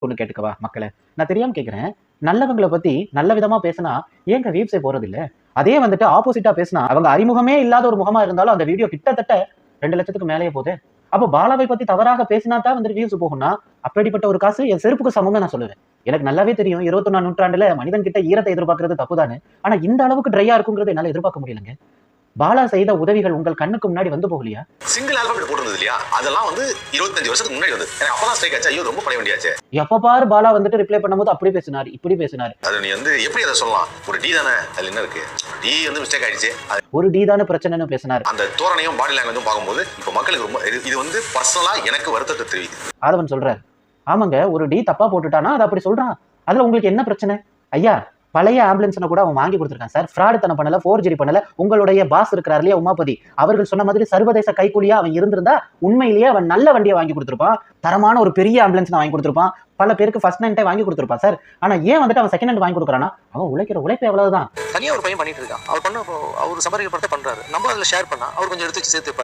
ஒண்ணு கேட்டுக்கவா மக்களே? நான் தெரியாம கேட்கிறேன். நல்லவங்கள பத்தி நல்ல விதமா பேசினா ஏங்க வியூஸே போறதில்ல? அதே வந்துட்டு ஆப்போசிட்டா பேசினா அவங்க அறிமுகமே இல்லாத ஒரு முகமா இருந்தாலும் அந்த வீடியோ கிட்டத்தட்ட 2,00,000க்கு மேலேயே போதே. அப்போ பாலாவை பத்தி தவறாக பேசினா தான் வந்துட்டு வியூஸ் போகும்னா, அப்படிப்பட்ட ஒரு காசு என் செருப்புக்கு சமம்னு நான் சொல்லுவேன். எனக்கு நல்லாவே தெரியும் 21ஆம் நூற்றாண்டுல மனிதன் கிட்ட ஈரத்தை எதிர்பார்க்கிறது தப்புதான்னு. ஆனா இந்த அளவுக்கு ட்ரையா இருக்குங்கிறத என்னால எதிர்பார்க்க முடியலங்க. பாலா செய்த உதவிகள் உங்கள் கண்ணுக்கு முன்னாடி வந்து போகலையா? சிங்கிள் ஆல்பம் போட்டிருந்தது இல்லையா? அதெல்லாம் வந்து 25 வருஷத்துக்கு முன்னாடி வந்தது. எனக்கு அப்பதான் ஸ்ட்ரைக் ஆச்சு. ஐயோ ரொம்ப பழைய வண்டியாச்சே. எப்ப பாரு பாலா வந்துட்டு ரிப்ளை பண்ணும்போது அப்படி பேசினாரு, இப்படி பேசினாரு. அது நீ வந்து எப்படி அதை சொல்லலாம்? ஒரு டி தானே, அதுல என்ன இருக்கு? டி வந்து மிஸ்டேக் ஆயிடுச்சு. ஒரு டி தானே பிரச்சனைன்னு பேசினாரு. அந்த தோரணையும் பாடி லாங்குவேஜும் பார்க்கும்போது இப்ப மக்களுக்கு ரொம்ப இது வந்து பர்சனலா எனக்கு வருத்தத்தை தெரிவிக்குது. ஆதவன் சொல்றாரு, ஆமாங்க ஒரு டி தப்பா போட்டுட்டானா அது அப்படி சொல்றான். அதுல உங்களுக்கு என்ன பிரச்சனை? ஐயா பழைய ஆம்புலன்ஸ்ன கூட அவன் வாங்கி கொடுத்திருக்கான் சார். ஃப்ராடு தனம் பண்ணல, ஃபோர்ஜரி பண்ணல. உங்களுடைய பாஸ் இருக்கிறார் இல்லையா உமாபதி, அவர்கள் சொன்ன மாதிரி சர்வதேச கைக்கூலியா அவன் இருந்திருந்தா உண்மையிலேயே அவன் நல்ல வண்டியை வாங்கி கொடுத்திருப்பான். தரமான ஒரு பெரிய ஆம்புலன்ஸ் வாங்கி கொடுத்திருப்பான். பல பேருக்கு ஃபர்ஸ்ட் ஹேண்டே வாங்கி கொடுத்திருப்பான் சார். ஆனா ஏன் வந்துட்டு அவன் செகண்ட் ஹேண்ட் வாங்கி கொடுக்குறானா? அவன் உழைக்கிற உழைப்பு எவ்வளவுதான். தனியா ஒரு பையன் பண்ணிட்டு இருக்கான். அவர் பண்ண அவர் சம்பாதிக்க பண்றாரு. நம்ம அதுல ஷேர் பண்ணா அவர் கொஞ்சம் எடுத்து சேர்த்து